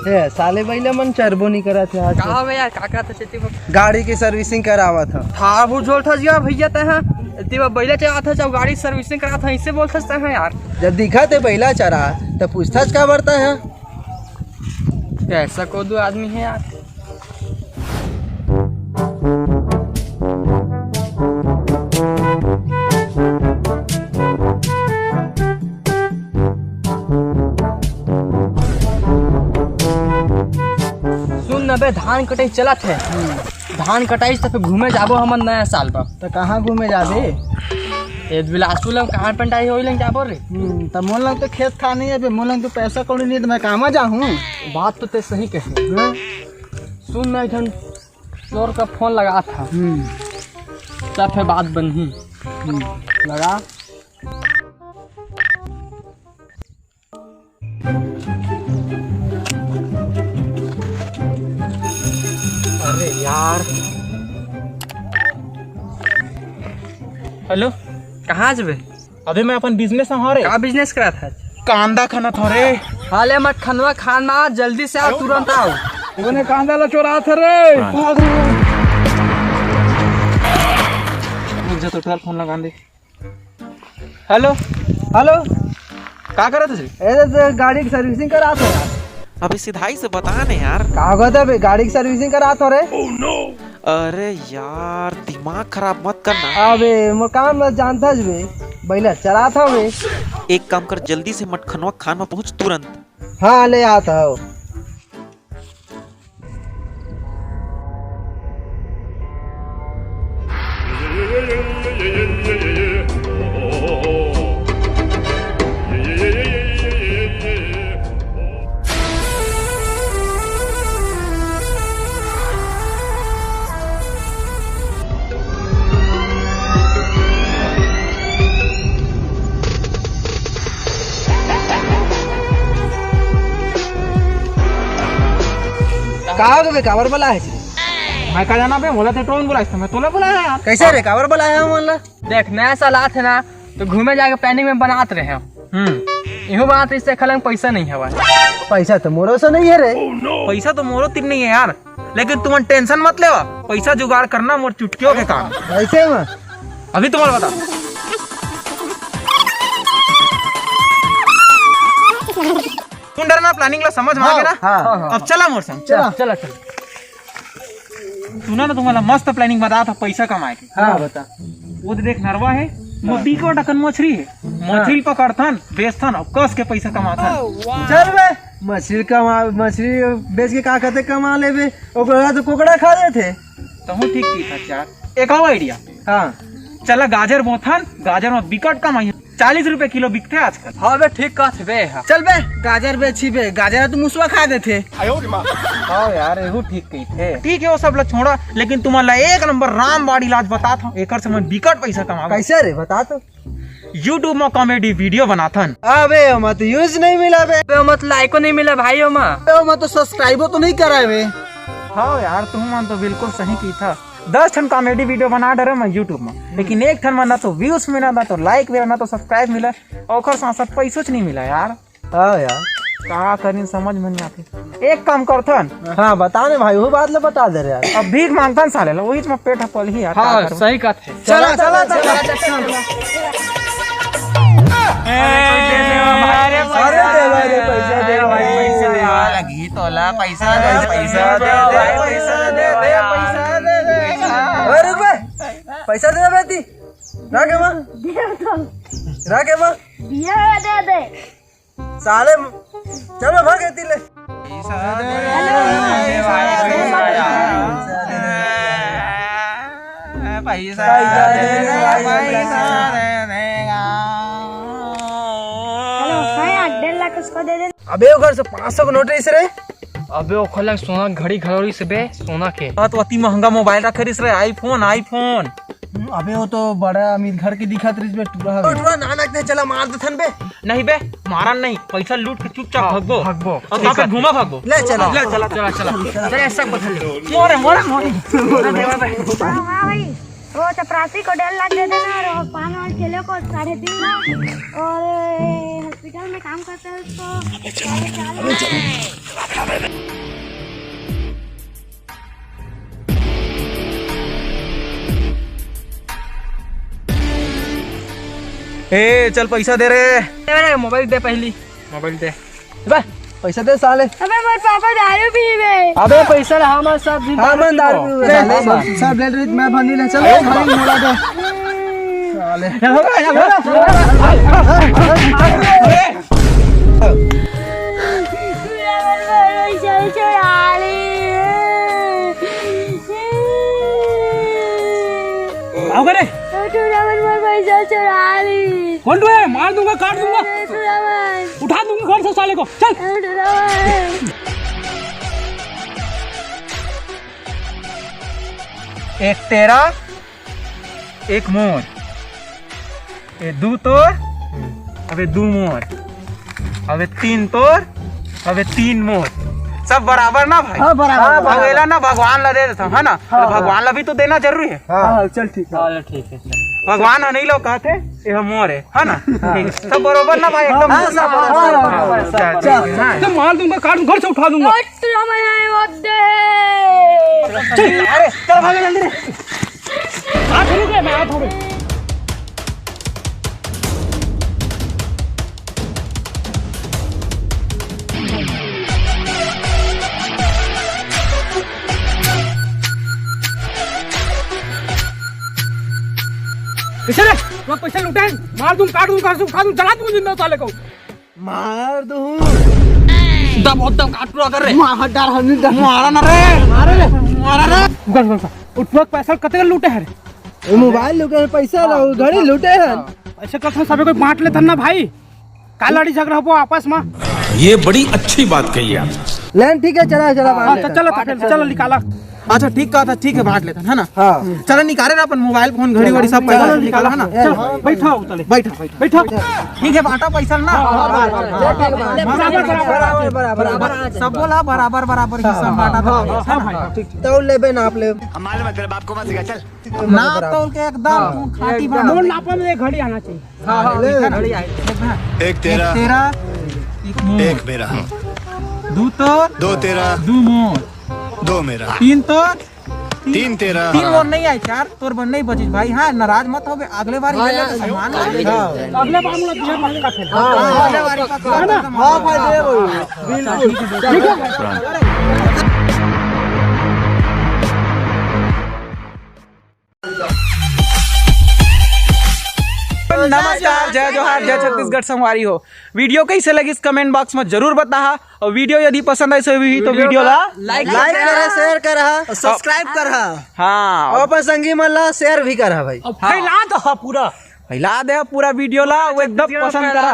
ए साले भैया मन चरबो नहीं करा थे आज। कहा यार का करा था? गाड़ी की सर्विसिंग करावा था। हाँ वो जोल था जिया भैया तहा तीवा बैला चला था जब गाड़ी सर्विसिंग करा था इससे बोल सकते हैं यार। जब दिखा थे बैला चरा तो पूछताछ का बढ़ता है। ऐसा को दो आदमी है यार। बे धान कटाई चलत है। धान कटाई से फिर घूमे जाबो हमन नया साल पर। तो कहाँ घूमे जाबे? ए बिलासपुर लंग कहाँ पंटाई होई लंग जाबो रे। तो मोल लंग तो खेत खा नहीं है बे, मोल लंग तो पैसा कौड़ी नहीं तो मैं कहाँ जाऊँ। बात तो ते सही कहे। सुन ना इधर चोर का फोन लगा था तब फिर बात बनी। लगा अरे यार। हेलो कहाँ जबे? अबे मैं अपन बिजनेस में रे। का बिजनेस करा था? कांदा खाना था रे। हाले मत खनवा खाना जल्दी से आओ तुरंत आओ। तूने कांदा ला चोरा था रे। मुझे तो टोल फोन लगा दे। हेलो हेलो क्या कर रहे थे? ऐसे गाड़ी की सर्विसिंग करा था यार। अबे सिधाई से बता ने यार। कहा था बे गाड़ी की सर्विसिंग करा था रे। अरे यार दिमाग खराब मत करना। अबे मोर काम मत जानता बे, बैला चला था बे। एक काम कर जल्दी से मटखनवा खान में पहुंच तुरंत। हाँ ले आता हो। कावर बोला है? मैं का जाना बे, बोला थे टोन बुलाया था, मैं तोला बुलाया यार। कैसे रे कावर बोलाया है मोला? देख नया साल आते ना तो घूमे जाके प्लानिंग में बनाते रहे हम। इहो बात इससे खलंग पैसा नहीं है। पैसा तो मोरो से नहीं है रे। पैसा तो मोरो तीन नहीं है यार, लेकिन तुम टेंशन मत लेवा। पैसा जुगाड़ करना मोर चुटकियों के काम। ऐसे में अभी तुम्हारा बता। तुम डरना प्लानिंग ला समझ में आ गया ना। हाँ। अब चला मोर संग। चला चला चल। सुना ना तुम्हारा मस्त प्लानिंग बता था पैसा कमाए के। हाँ बता। वो देख नरवा है वो बीको ढकन मछली है। मछली पकड़थन बेचथन और कस के पैसा कमाथन। चल बे मछली बेच के का कहते कमा ले बे। ओकरा तो कोकड़ा खा देते। तो हूँ ठीक की था यार। एक और आइडिया। हाँ चला गाजर बोथन, गाजर में बिकट कमाई। 40 रुपए किलो बिकते आजकल। हाँ बे ठीक कहत बे। चल बे गाजर बेची बे, गाजर तो मुसवा खा देते। हाँ यार एहू ठीक कही थे। ठीक है वो सब लोग छोड़ा, लेकिन तुम्हारा एक नंबर रामबाड़ी इलाज बता था। एकर से मैं बिकट पैसा कमा। कैसे रे बता तो। यूट्यूब में कॉमेडी वीडियो बनाथन। अबे मत यूज नहीं मिला बे। मत लाइको नहीं मिला भाई मत तो सब्सक्राइब तो नहीं करा बे। हाँ यार तुम मन तो बिल्कुल सही की था। 10 ठन कॉमेडी वीडियो बना डरे मैं यूट्यूब में, लेकिन एक ठन में ना तो व्यूज मिला, ना तो लाइक मिला, ना तो सब्सक्राइब मिला, और साथ साथ पैसों नहीं मिला यार। हाँ यार क्या करें समझ में नहीं आती। एक काम करथन। हाँ बता ने भाई वो बात ले बता दे रे यार। अब भीख मांगथन साले ला, वही में पेट पल ही यार। हाँ सही कहत है। चला चला चला। अरे दे भाई रे पैसा दे भाई। पैसा दे लगी तोला पैसा दे पैसा दे पैसा दे पैसा दे। अरे रुक बे पैसा दे बेटी। राके मां राके मां दिया दे दे साले चलो भागे तिले। पैसा दे पैसा दे। हेलो भाई 1.5 लाख उसको दे दे। अबे वो घर से 500 का नोट इस रे। अबे ओ खलंग सोना घड़ी घड़ोरी से बे सोना के। तो अति महंगा मोबाइल रख रिस रे, आईफोन। अबे वो तो बड़ा अमीर घर की दिखत रही बे। टूरा नानक ने चला मार देथन बे। नहीं बे मारन नहीं, पैसा लूट के चुपचाप भगबो। और ठीक है। घुमा भागबो। ले चला चला चला चला चल ऐसा बदल ले। मोरे मोरे मोरे। हाँ भाई वो चपरासी को 1.5 लाख दे देना और पान और ठेले को 3.5 लाख और हॉस्पिटल में काम करते हैं उसको 4.5 लाख। ए चल पैसा दे रे। मोबाइल दे पहली। मोबाइल दे। बे पैसा दे साले। अबे मोर पापा दारू पीवे। अबे पैसा रहा हमारे साथ भी। हाँ मैं दारू साले सब ले रही मैं भनी ले चलो भाई मोला दे साले। पैसा चुरा ली। कौन तू है? मार दूंगा, काट दूंगा, उठा दूंगा घर से साले को। चल। एक तेरा एक मोर, ये 2 तोर, अबे 2 मोर, अबे 3 तोर, अबे 3 मोर, सब बराबर ना भाई। हाँ बराबर। अगेला ना भगवान ला दे देता है ना। तो भगवान ला भी तो देना जरूरी है। हाँ चल ठीक है। चल ठीक है। भगवान नहीं लोग कहते ये मोर है ना। ठीक, सब बरोबर ना भाई एकदम। चल मार दूंगा, काट दूंगा, घर से उठा दूंगा। अरे चल भागे जल्दी रे। हाथ रुक गए, मैं हाथ हो गए। किसे रे? मैं पैसा लुटा है, मार दूं, काट दूं, घर से उठा दूं, जला दूं जिंदा साले को। मार दूं दम काट पूरा कर रे। मार डाल हम मारा ना रे, मारे रे मारा रे। उठवा पैसा कते लूटे है रे? मोबाइल लूटे पैसा लो घड़ी लूटे हैं। ऐसे करते सबे कोई बांट लेता ना भाई। का लड़ी झगड़ा हो आपस में। ये बड़ी अच्छी बात कही आप। लेन ठीक है चला चला हाँ तो चलो, तो फिर चलो निकाला। अच्छा ठीक कहा था, ठीक है बांट लेता है ना। हाँ चलो निकाले ना अपन मोबाइल फोन घड़ी वड़ी सब पैसा निकाला है ना। चलो बैठा उतले, बैठा बैठा। ठीक है बांटा पैसा ना। बराबर बराबर सब बोला बराबर बराबर हिस्सा बांटा था। हाँ भाई ठीक। तो ले बे नाप ले ना तो के एकदम खाटी बना। मोल नापा में एक घड़ी आना चाहिए। घड़ी आई एक तेरा तेरा एक मोर, एक मेरा 2 तोर, 2 तेरा 2 मोर, 2 मेरा 3 तोर, 3 तेरा 3 मोर नहीं आए, 4 तोर बन नहीं बची भाई। हाँ नाराज मत हो, अगले बार अगले बार मुझे बिना मांगने का खेल। अगले बार हाँ भाई दे बिल्कुल ठीक है। नमस्कार, जय जोहार, जय छत्तीसगढ़ संगवारी हो। वीडियो कैसे लगी इस कमेंट बॉक्स में जरूर बता। और वीडियो यदि पसंद आई तो वीडियो ला लाइक करा शेयर करा सब्सक्राइब करा। हाँ और अपन संगी मन ला शेयर भी करा भाई। फैला दो पूरा, फैला दे पूरा वीडियो ला, वो एकदम पसंद करा।